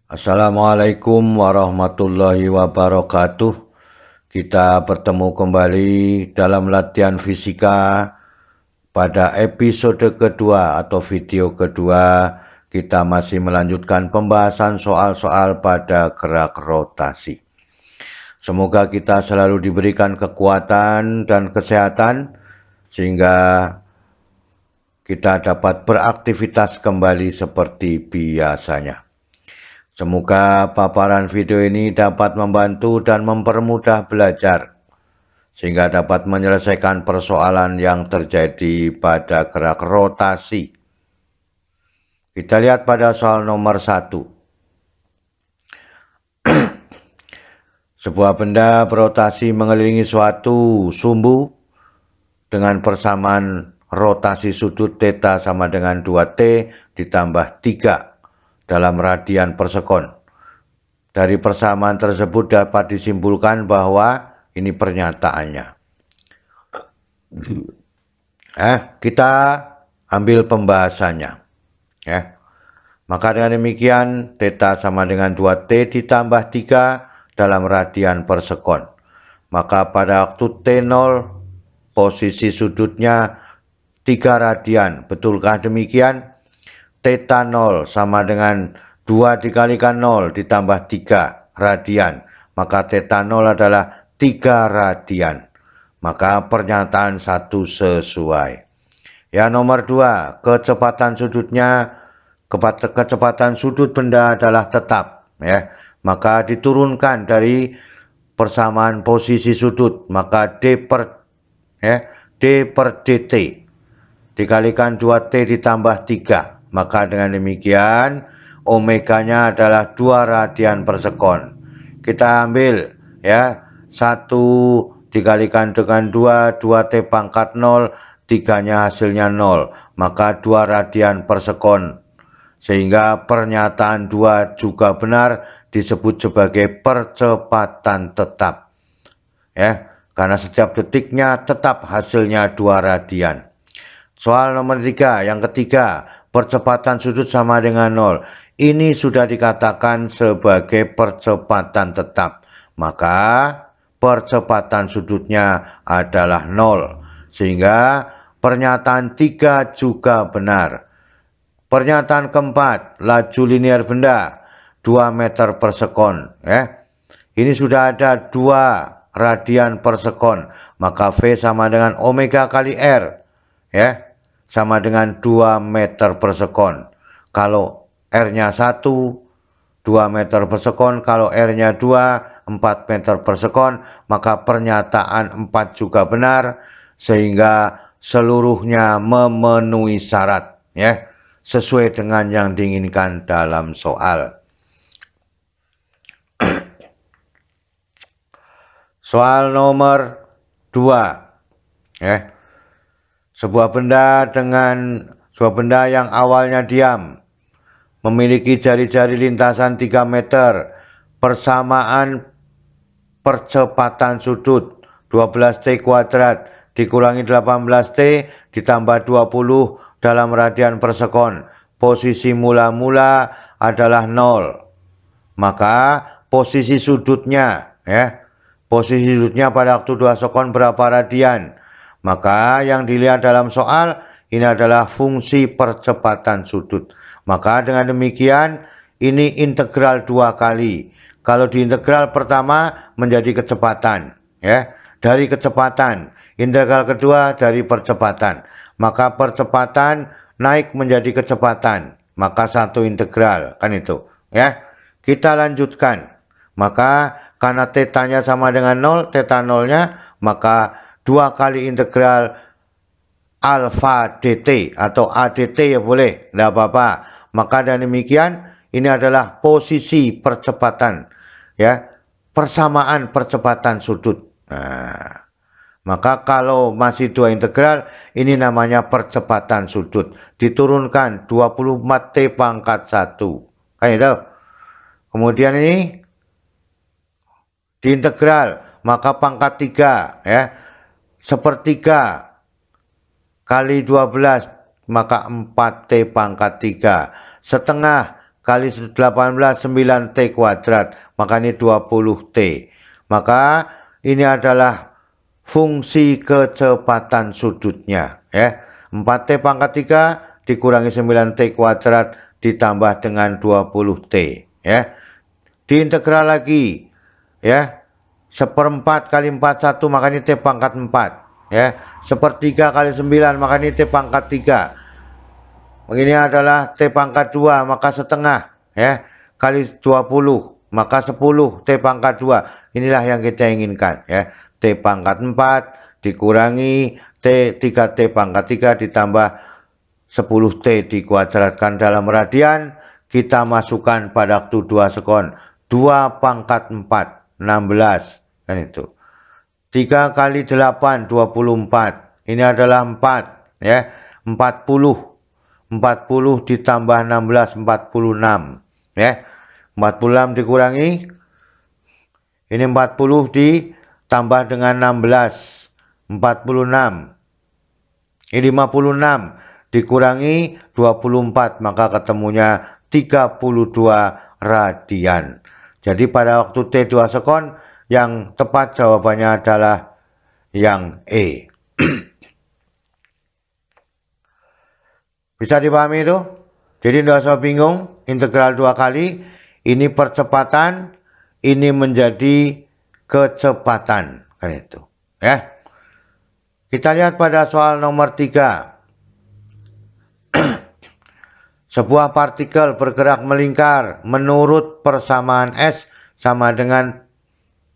Assalamualaikum warahmatullahi wabarakatuh. Kita bertemu kembali dalam latihan fisika pada episode kedua atau video kedua. Kita masih melanjutkan pembahasan soal-soal pada gerak rotasi. Semoga kita selalu diberikan kekuatan dan kesehatan sehingga kita dapat beraktivitas kembali seperti biasanya. Semoga paparan video ini dapat membantu dan mempermudah belajar, sehingga dapat menyelesaikan persoalan yang terjadi pada gerak rotasi. Kita lihat pada soal nomor 1. Sebuah benda berotasi mengelilingi suatu sumbu dengan persamaan rotasi sudut theta sama dengan 2T ditambah 3 dalam radian per sekon. Dari persamaan tersebut dapat disimpulkan bahwa ini pernyataannya. Kita ambil pembahasannya. Maka dengan demikian theta sama dengan 2T ditambah 3 dalam radian per sekon. Maka pada waktu T0 posisi sudutnya 3 radian. Betulkah demikian? Theta 0 sama dengan 2 dikalikan 0 ditambah 3 radian. Maka theta 0 adalah 3 radian. Maka pernyataan 1 sesuai. Ya, nomor 2, kecepatan sudut benda adalah tetap. Maka diturunkan dari persamaan posisi sudut. Maka D per dt dikalikan 2T ditambah 3. Maka dengan demikian omeganya adalah 2 radian per sekon. Kita ambil 1 dikalikan dengan 2, 2T pangkat 0, 3-nya hasilnya 0. Maka 2 radian per sekon. Sehingga pernyataan 2 juga benar, disebut sebagai percepatan tetap. Karena setiap detiknya tetap hasilnya 2 radian. Soal nomor 3, yang ketiga, percepatan sudut sama dengan 0. Ini sudah dikatakan sebagai percepatan tetap. Maka percepatan sudutnya adalah 0. Sehingga pernyataan 3 juga benar. Pernyataan keempat, laju linear benda 2 meter per sekon. Ini sudah ada 2 radian per sekon. Maka V sama dengan omega kali R. Sama dengan 2 meter per sekon. Kalau R-nya 1, 2 meter per sekon. Kalau R-nya 2, 4 meter per sekon. Maka pernyataan 4 juga benar. Sehingga seluruhnya memenuhi syarat. Sesuai dengan yang diinginkan dalam soal. Soal nomor 2. Sebuah benda yang awalnya diam, memiliki jari-jari lintasan 3 meter, persamaan percepatan sudut 12T kuadrat dikurangi 18T ditambah 20 dalam radian per sekon. Posisi mula-mula adalah 0. Maka posisi sudutnya pada waktu 2 sekon berapa radian? Maka yang dilihat dalam soal ini adalah fungsi percepatan sudut. Maka dengan demikian ini integral 2 kali. Kalau diintegral pertama menjadi kecepatan. Dari kecepatan. Integral kedua dari percepatan. Maka percepatan naik menjadi kecepatan. Maka 1 integral. Kan itu. Kita lanjutkan. Maka karena θ-nya sama dengan 0, θ 0-nya, maka 2 kali integral alfa dt atau ADT ya boleh, tidak apa-apa. Maka dengan demikian ini adalah posisi percepatan, persamaan percepatan sudut. Maka kalau masih 2 integral, ini namanya percepatan sudut. Diturunkan 24T pangkat 1. Kan itu. Kemudian ini diintegral, maka pangkat 3 sepertiga kali 12 maka 4T pangkat 3. Setengah kali 18 9 T kuadrat, maka ini 20 T. Maka ini adalah fungsi kecepatan sudutnya ya. 4T pangkat 3 dikurangi 9T kuadrat ditambah dengan 20T ya. Diintegral lagi ya. 1/4 kali 41 maka ini T pangkat 4 ya. 1/3 kali 9 maka ini T pangkat 3. Ini adalah T pangkat 2 maka setengah ya. Kali 20 maka 10 T pangkat 2. Inilah yang kita inginkan ya. T pangkat 4 dikurangi T 3T pangkat 3 ditambah 10T dikuadratkan dalam radian. Kita masukkan pada waktu 2 sekon. 2 pangkat 4 16 kan itu. 3 kali 8 24. Ini adalah 4 ya. 40 ditambah 16 46 ya. 46 dikurangi ini 40 ditambah dengan 16 46. Ini 56 dikurangi 24 maka ketemunya 32 radian. Jadi pada waktu T 2 sekon yang tepat jawabannya adalah yang E. Bisa dipahami itu? Jadi tidak usah bingung, integral 2 kali, ini percepatan, ini menjadi kecepatan, kan itu. Ya. Kita lihat pada soal nomor 3. Sebuah partikel bergerak melingkar menurut persamaan S sama dengan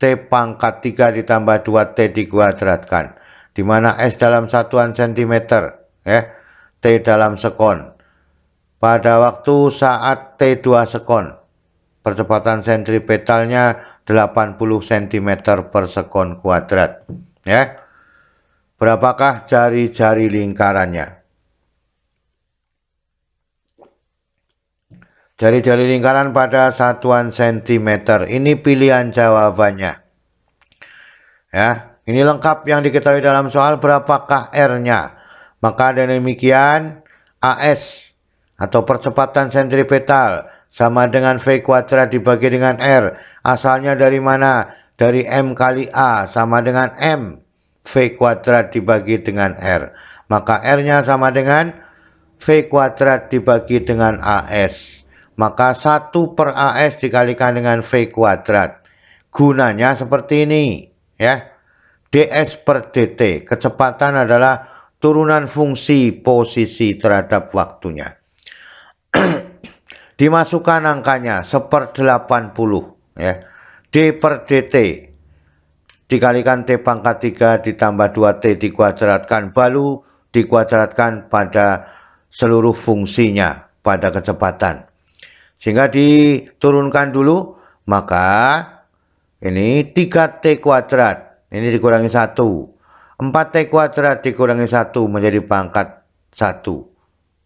T pangkat 3 ditambah 2T dikuadratkan. Di mana S dalam satuan centimeter, ya. T dalam sekon. Pada waktu saat T 2 sekon, percepatan sentripetalnya 80 cm per sekon kuadrat. Ya. Berapakah jari-jari lingkarannya? Jari-jari lingkaran pada satuan centimeter. Ini pilihan jawabannya. Ya, ini lengkap yang diketahui dalam soal. Berapakah R-nya? Maka dengan demikian AS atau percepatan sentripetal sama dengan V kuadrat dibagi dengan R. Asalnya dari mana? Dari M kali A sama dengan M. V kuadrat dibagi dengan R. Maka R-nya sama dengan V kuadrat dibagi dengan AS. Maka 1/AS dikalikan dengan V kuadrat. Gunanya seperti ini ya. DS per DT. Kecepatan adalah turunan fungsi posisi terhadap waktunya. Dimasukkan angkanya 1/80 ya. D per DT dikalikan T pangkat 3 ditambah 2T dikuadratkan baru dikuadratkan pada seluruh fungsinya pada kecepatan. Sehingga diturunkan dulu, maka ini 3T kuadrat ini dikurangi 1. 4T kuadrat dikurangi 1 menjadi pangkat 1.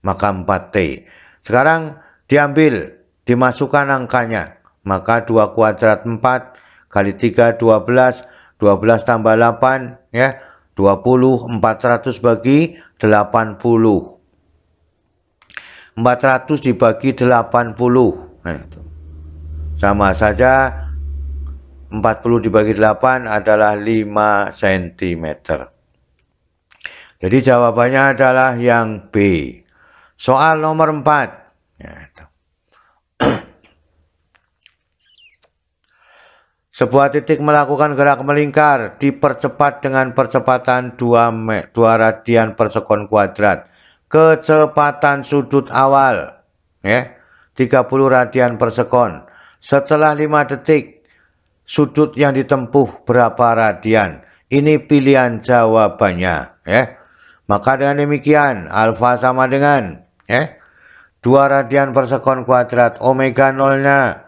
Maka 4T. Sekarang diambil, dimasukkan angkanya. Maka 2 kuadrat 4 kali 3 12. 12 tambah 8 ya. 20. 400 bagi 80. 400 dibagi 80. Nah, itu. Sama saja 40 dibagi 8 adalah 5 cm. Jadi jawabannya adalah yang B. Soal nomor 4. Ya, sebuah titik melakukan gerak melingkar dipercepat dengan percepatan 2 radian per sekon kuadrat. Kecepatan sudut awal ya, 30 radian per sekon. Setelah 5 detik sudut yang ditempuh berapa radian? Ini pilihan jawabannya ya. Maka dengan demikian alfa sama dengan ya 2 radian per sekon kuadrat, omega nolnya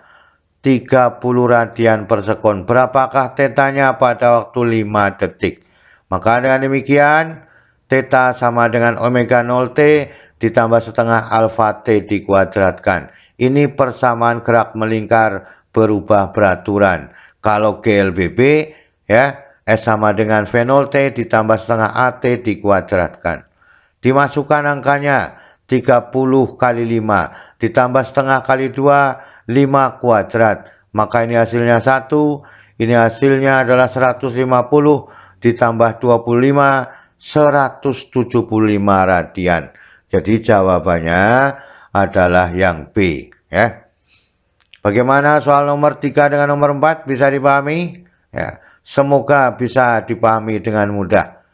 30 radian per sekon. Berapakah tetanya pada waktu 5 detik? Maka dengan demikian theta sama dengan omega 0T ditambah setengah alfa T dikuadratkan. Ini persamaan gerak melingkar berubah beraturan. Kalau GLBB ya S sama dengan V0T ditambah setengah AT dikuadratkan. Dimasukkan angkanya 30 kali 5 ditambah setengah kali 2, 5 kuadrat. Maka ini hasilnya 1, ini hasilnya adalah 150 ditambah 25, 175 radian. Jadi jawabannya adalah yang B, ya. Bagaimana soal nomor 3 dengan nomor 4 bisa dipahami? Ya, semoga bisa dipahami dengan mudah.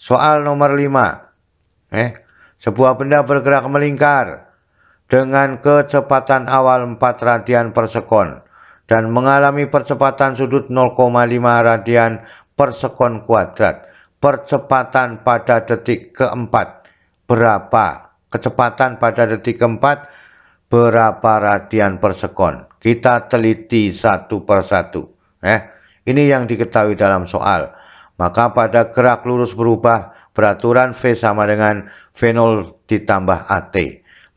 Soal nomor 5. Sebuah benda bergerak melingkar dengan kecepatan awal 4 radian per sekon dan mengalami percepatan sudut 0,5 radian per sekon kuadrat. Percepatan pada detik keempat berapa? Kecepatan pada detik keempat berapa radian per sekon? Kita teliti satu persatu. Ini yang diketahui dalam soal. Maka pada gerak lurus berubah, beraturan V sama dengan V0 ditambah AT.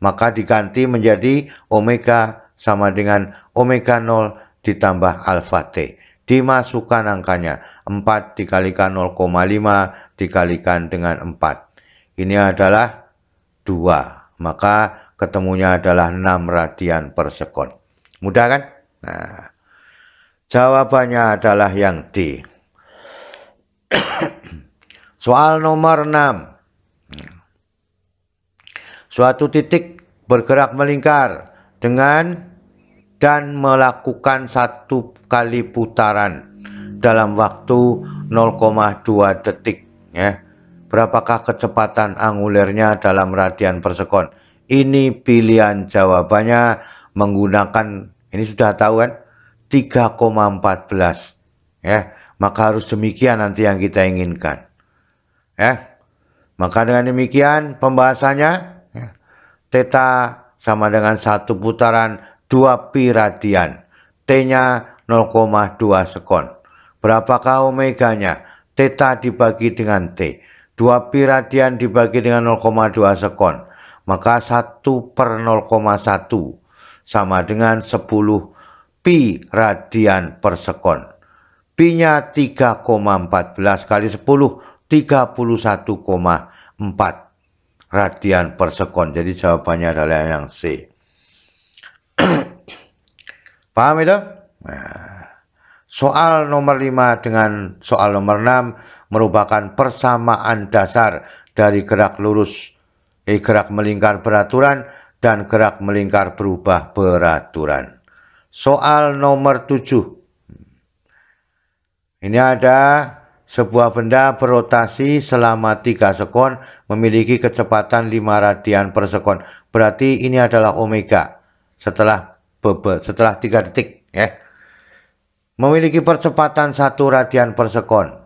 Maka diganti menjadi omega sama dengan omega 0 ditambah alfa T. Dimasukkan angkanya. 4 dikalikan 0,5 dikalikan dengan 4. Ini adalah 2. Maka ketemunya adalah 6 radian per sekon. Mudah kan? Nah, jawabannya adalah yang D. Soal nomor 6. Suatu titik bergerak melingkar dengan dan melakukan 1 kali putaran dalam waktu 0,2 detik. Berapakah kecepatan angulirnya dalam radian per sekon? Ini pilihan jawabannya menggunakan, ini sudah tahu kan, 3,14. Maka harus demikian nanti yang kita inginkan. Maka dengan demikian pembahasannya, theta sama dengan 1 putaran 2 pi radian. T-nya 0,2 sekon. Berapakah omeganya? Theta dibagi dengan T. 2 pi radian dibagi dengan 0,2 sekon. Maka 1 per 0,1 sama dengan 10 pi radian per sekon. Pi-nya 3,14 kali 10, 31,4 radian per sekon. Jadi jawabannya adalah yang C. Paham itu? Nah, soal nomor 5 dengan soal nomor 6 merupakan persamaan dasar dari gerak lurus, gerak melingkar beraturan dan gerak melingkar berubah beraturan. Soal nomor 7. Ini ada sebuah benda berotasi selama 3 sekon memiliki kecepatan 5 radian per sekon. Berarti ini adalah omega setelah 3 detik. Memiliki percepatan 1 radian per sekon.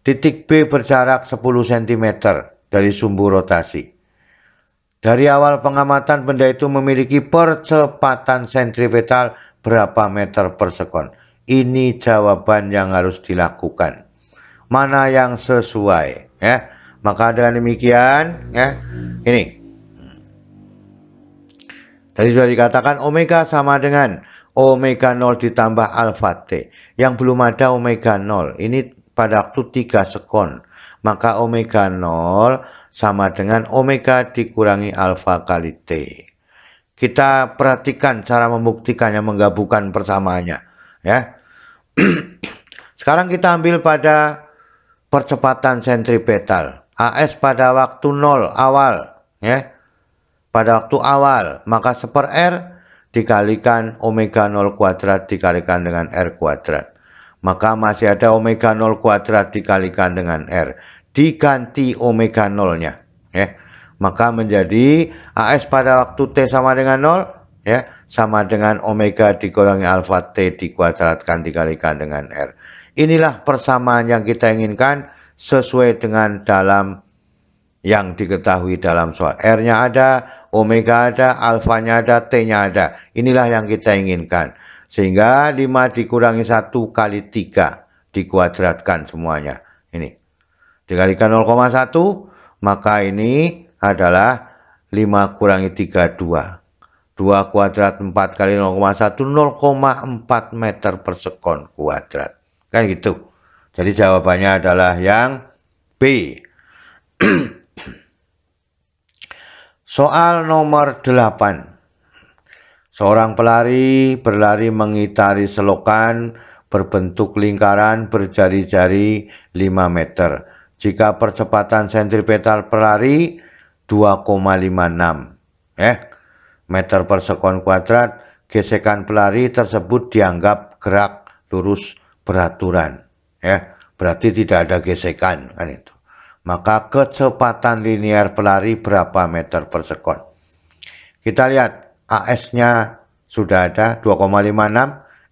Titik B berjarak 10 cm dari sumbu rotasi. Dari awal pengamatan benda itu memiliki percepatan sentripetal berapa meter per sekon. Ini jawaban yang harus dilakukan. Mana yang sesuai? Maka dengan demikian, ini. Tadi sudah dikatakan omega sama dengan omega 0 ditambah alfa T. Yang belum ada omega 0. Ini pada waktu 3 sekon. Maka omega 0 sama dengan omega dikurangi alfa kali T. Kita perhatikan cara membuktikannya, menggabungkan persamaannya. Sekarang kita ambil pada percepatan sentripetal. AS pada waktu 0 awal. Pada waktu awal. Maka 1/R dikalikan omega 0 kuadrat dikalikan dengan R kuadrat. Maka masih ada omega 0 kuadrat dikalikan dengan R. Diganti omega 0-nya. Maka menjadi AS pada waktu T sama dengan 0. Sama dengan omega dikurangi alfa T dikuadratkan dikalikan dengan R. Inilah persamaan yang kita inginkan sesuai dengan dalam yang diketahui dalam soal. R-nya ada, omega ada, alfanya ada, T-nya ada. Inilah yang kita inginkan. Sehingga 5 dikurangi 1 kali 3 dikuadratkan semuanya. Ini. Dikalikan 0,1, maka ini adalah 5 kurangi 3, 2. 2 kuadrat 4 kali 0,1, 0,4 meter per sekon kuadrat. Kan gitu. Jadi jawabannya adalah yang B. Soal nomor 8. Seorang pelari berlari mengitari selokan berbentuk lingkaran berjari-jari 5 meter. Jika percepatan sentripetal pelari 2,56 meter per sekon kuadrat, gesekan pelari tersebut dianggap gerak lurus beraturan. Berarti tidak ada gesekan kan itu. Maka kecepatan linear pelari berapa meter per sekon? Kita lihat AS-nya sudah ada 2,56,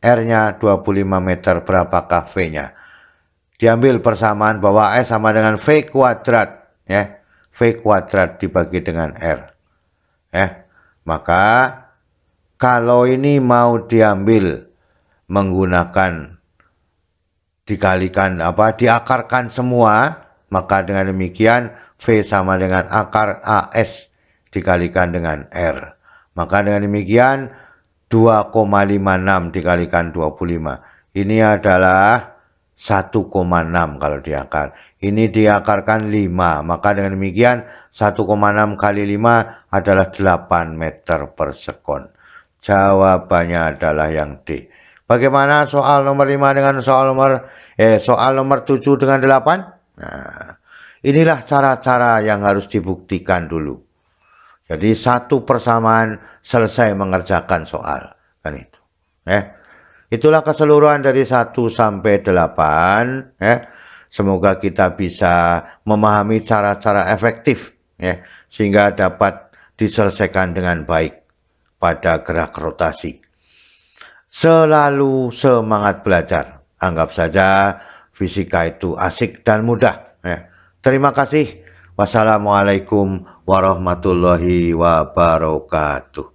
R-nya 25 meter, berapakah V-nya? Diambil persamaan bahwa AS sama dengan V kuadrat, V kuadrat dibagi dengan R. Maka kalau ini mau diambil menggunakan diakarkan semua, maka dengan demikian V sama dengan akar AS dikalikan dengan R. Maka dengan demikian 2,56 dikalikan 25. Ini adalah 1,6 kalau diakar. Ini diakarkan 5. Maka dengan demikian 1,6 kali 5 adalah 8 meter per sekon. Jawabannya adalah yang D. Bagaimana soal nomor 5 dengan soal nomor 7 dengan 8? Nah, inilah cara-cara yang harus dibuktikan dulu. Jadi satu persamaan selesai mengerjakan soal. Kan itu. Itulah keseluruhan dari 1 sampai 8. Semoga kita bisa memahami cara-cara efektif. Sehingga dapat diselesaikan dengan baik pada gerak rotasi. Selalu semangat belajar. Anggap saja fisika itu asik dan mudah. Terima kasih. Wassalamualaikum warahmatullahi wabarakatuh.